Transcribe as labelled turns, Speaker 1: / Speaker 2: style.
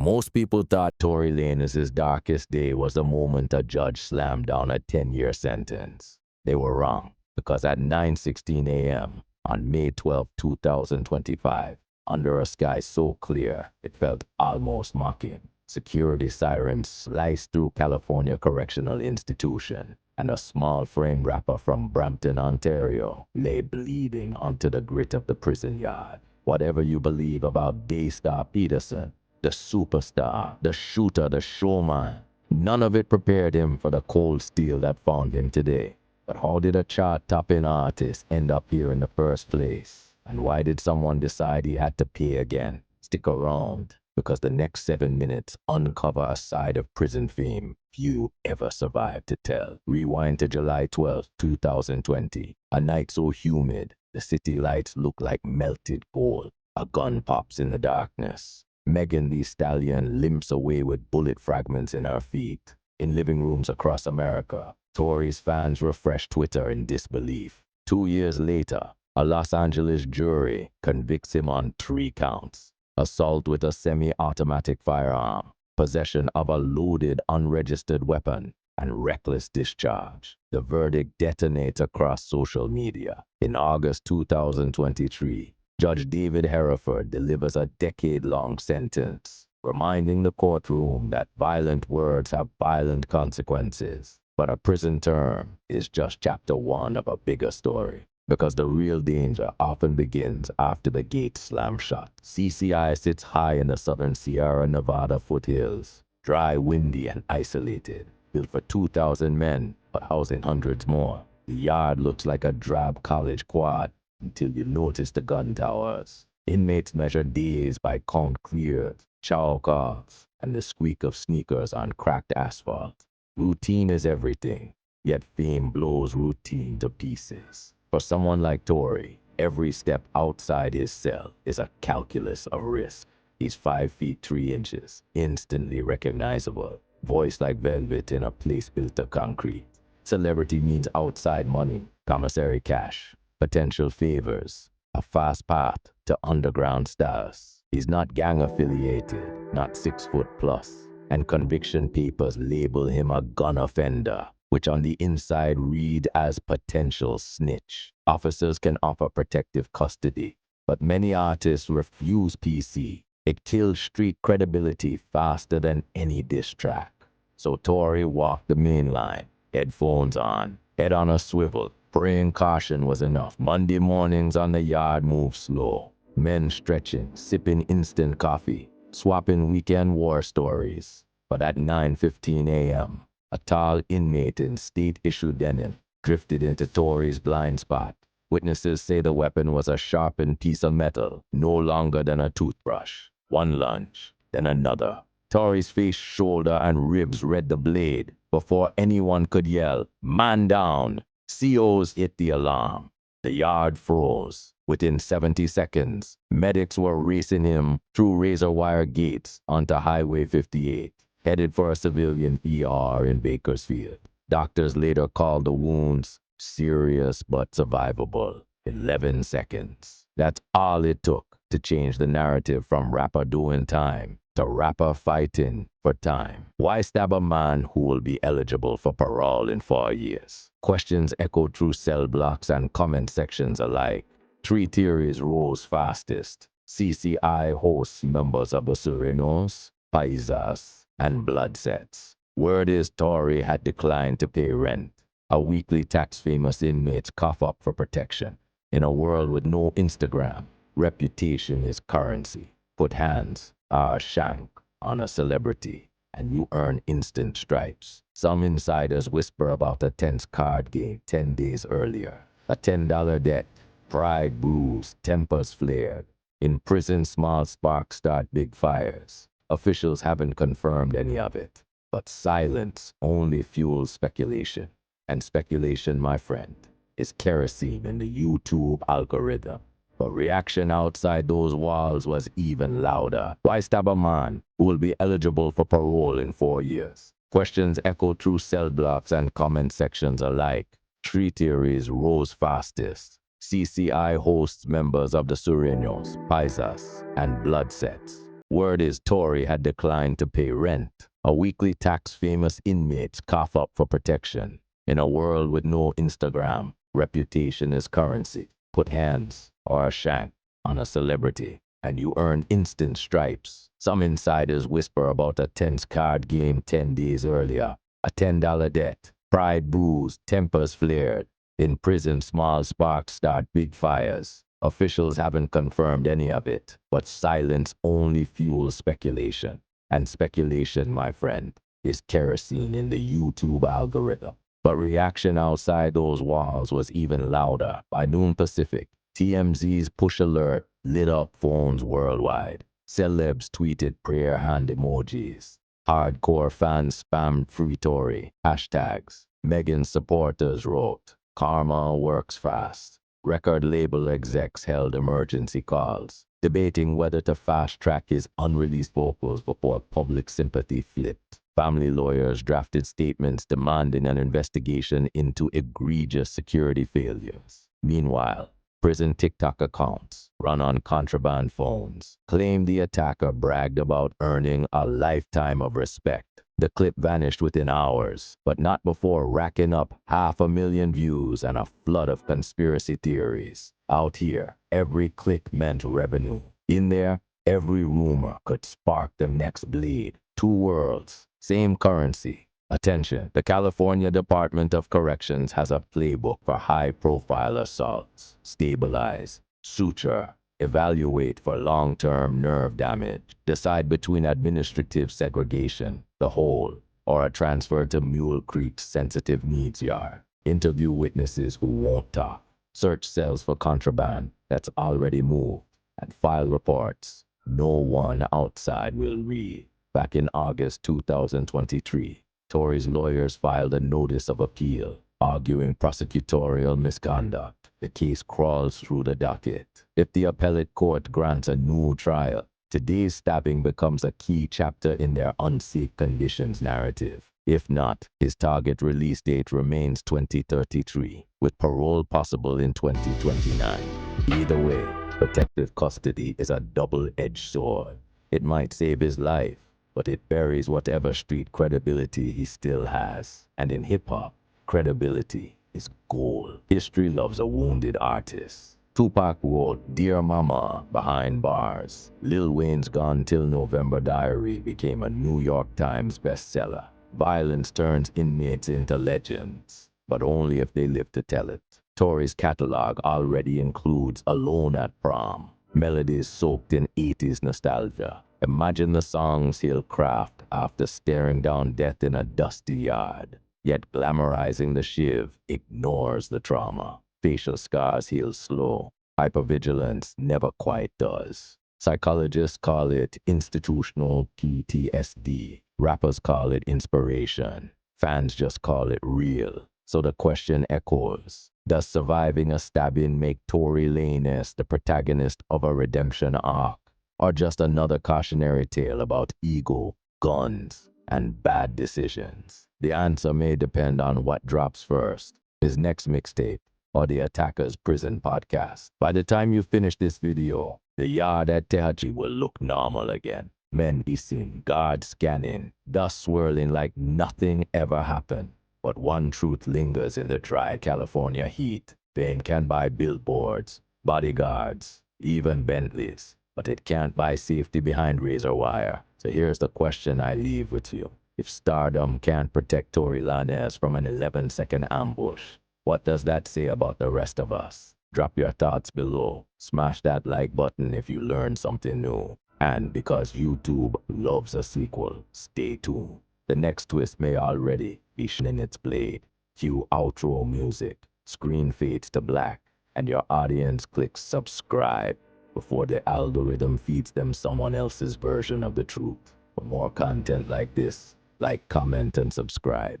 Speaker 1: Most people thought Tory Lanez's darkest day was the moment a judge slammed down a 10-year sentence. They were wrong, because at 9:16 a.m. on May 12, 2025, under a sky so clear it felt almost mocking, security sirens sliced through California Correctional Institution, and a small frame wrapper from Brampton, Ontario, lay bleeding onto the grit of the prison yard. Whatever you believe about Daystar Peterson, the superstar, the shooter, the showman, none of it prepared him for the cold steel that found him today. But how did a chart-topping artist end up here in the first place? And why did someone decide he had to pay again? Stick around, because the next 7 minutes uncover a side of prison fame few ever survived to tell. Rewind to July 12, 2020, a night so humid, the city lights look like melted gold. A gun pops in the darkness. Megan Thee Stallion limps away with bullet fragments in her feet. In living rooms across America, Tory's fans refresh Twitter in disbelief. 2 years later, a Los Angeles jury convicts him on 3 counts: assault with a semi-automatic firearm, possession of a loaded unregistered weapon, and reckless discharge. The verdict detonates across social media. In August 2023, Judge David Hereford delivers a decade-long sentence, reminding the courtroom that violent words have violent consequences. But a prison term is just chapter 1 of a bigger story, because the real danger often begins after the gates slam shut. CCI sits high in the southern Sierra Nevada foothills, dry, windy, and isolated, built for 2,000 men, but housing hundreds more. The yard looks like a drab college quad, until you notice the gun towers. Inmates measure days by count cleared, chow calls, and the squeak of sneakers on cracked asphalt. Routine is everything, yet fame blows routine to pieces. For someone like Tory, every step outside his cell is a calculus of risk. He's 5 feet 3 inches, instantly recognizable, voice like velvet in a place built of concrete. Celebrity means outside money, commissary cash, potential favors, a fast path to underground stars. He's not gang affiliated, not 6 foot plus, and conviction papers label him a gun offender, which on the inside read as potential snitch. Officers can offer protective custody, but many artists refuse PC. It kills street credibility faster than any diss track. So Tory walked the main line, headphones on, head on a swivel, praying caution was enough. Monday mornings on the yard moved slow. Men stretching, sipping instant coffee, swapping weekend war stories. But at 9:15 a.m., a tall inmate in state-issued denim drifted into Tory's blind spot. Witnesses say the weapon was a sharpened piece of metal, no longer than a toothbrush. One lunge, then another. Tory's face, shoulder, and ribs read the blade. Before anyone could yell, "Man down!" COs hit the alarm. The yard froze. Within 70 seconds, medics were racing him through razor wire gates onto Highway 58, headed for a civilian ER in Bakersfield. Doctors later called the wounds serious but survivable. 11 seconds. That's all it took to change the narrative from rapper doing time to rapper fighting for time. Why stab a man who will be eligible for parole in 4 years? Questions echoed through cell blocks and comment sections alike. 3 theories rose fastest. CCI hosts members of the Sirens, Paisas, and Bloodsets. Word is Tory had declined to pay rent. A weekly tax-famous inmates cough up for protection. In a world with no Instagram, reputation is currency. Put hands, shank, on a celebrity, and you earn instant stripes. Some insiders whisper about a tense card game 10 days earlier. A $10 debt, pride bruised, tempers flared. In prison, small sparks start big fires. Officials haven't confirmed any of it, but silence only fuels speculation. And speculation, my friend, is kerosene in the YouTube algorithm. But reaction outside those walls was even louder. Why stab a man who will be eligible for parole in 4 years? Questions echoed through cell blocks and comment sections alike. 3 theories rose fastest. CCI hosts members of the Sureños, Paisas, and Bloodsets. Word is Tory had declined to pay rent. A weekly tax famous inmates cough up for protection. In a world with no Instagram, reputation is currency. Put hands or a shank on a celebrity and you earn instant stripes. Some insiders whisper about a tense card game 10 days earlier. A $10 debt. Pride bruised, tempers flared. In prison, small sparks start big fires. Officials haven't confirmed any of it, but silence only fuels speculation. And speculation, my friend, is kerosene in the YouTube algorithm. But reaction outside those walls was even louder. By noon Pacific, TMZ's push alert lit up phones worldwide. Celebs tweeted prayer hand emojis. Hardcore fans spammed free Tory hashtags. Meghan supporters wrote, "Karma works fast." Record label execs held emergency calls, debating whether to fast-track his unreleased vocals before public sympathy flipped. Family lawyers drafted statements demanding an investigation into egregious security failures. Meanwhile, prison TikTok accounts, run on contraband phones, claimed the attacker bragged about earning a lifetime of respect. The clip vanished within hours, but not before racking up 500,000 views and a flood of conspiracy theories. Out here, every click meant revenue. In there, every rumor could spark the next bleed. Two worlds, same currency. Attention, the California Department of Corrections has a playbook for high-profile assaults. Stabilize, suture, evaluate for long-term nerve damage. Decide between administrative segregation, the hole, or a transfer to Mule Creek's sensitive needs yard. Interview witnesses who won't talk. Search cells for contraband that's already moved. And file reports no one outside will read. Back in August 2023, Tory's lawyers filed a notice of appeal, arguing prosecutorial misconduct. The case crawls through the docket. If the appellate court grants a new trial, today's stabbing becomes a key chapter in their unsafe conditions narrative. If not, his target release date remains 2033, with parole possible in 2029. Either way, protective custody is a double-edged sword. It might save his life, but it buries whatever street credibility he still has. And in hip-hop, credibility is gold. History loves a wounded artist. Tupac wrote Dear Mama behind bars. Lil Wayne's Gone Till November Diary became a New York Times bestseller. Violence turns inmates into legends, but only if they live to tell it. Tory's catalog already includes Alone at Prom, melodies soaked in 80s nostalgia. Imagine the songs he'll craft after staring down death in a dusty yard. Yet glamorizing the shiv ignores the trauma. Facial scars heal slow. Hypervigilance never quite does. Psychologists call it institutional PTSD. Rappers call it inspiration. Fans just call it real. So the question echoes, does surviving a stabbing make Tory Lanez the protagonist of a redemption arc? Or just another cautionary tale about ego, guns, and bad decisions? The answer may depend on what drops first, his next mixtape or the Attacker's Prison podcast. By the time you finish this video, the yard at Tehachi will look normal again. Men pacing, guards scanning, dust swirling like nothing ever happened. But one truth lingers in the dry California heat. Fame can buy billboards, bodyguards, even Bentleys, but it can't buy safety behind razor wire. So here's the question I leave with you. If stardom can't protect Tory Lanez from an 11-second ambush, what does that say about the rest of us? Drop your thoughts below. Smash that like button if you learned something new. And because YouTube loves a sequel, stay tuned. The next twist may already be shining its blade. Cue outro music, screen fades to black, and your audience clicks subscribe before the algorithm feeds them someone else's version of the truth. For more content like this, like, comment, and subscribe.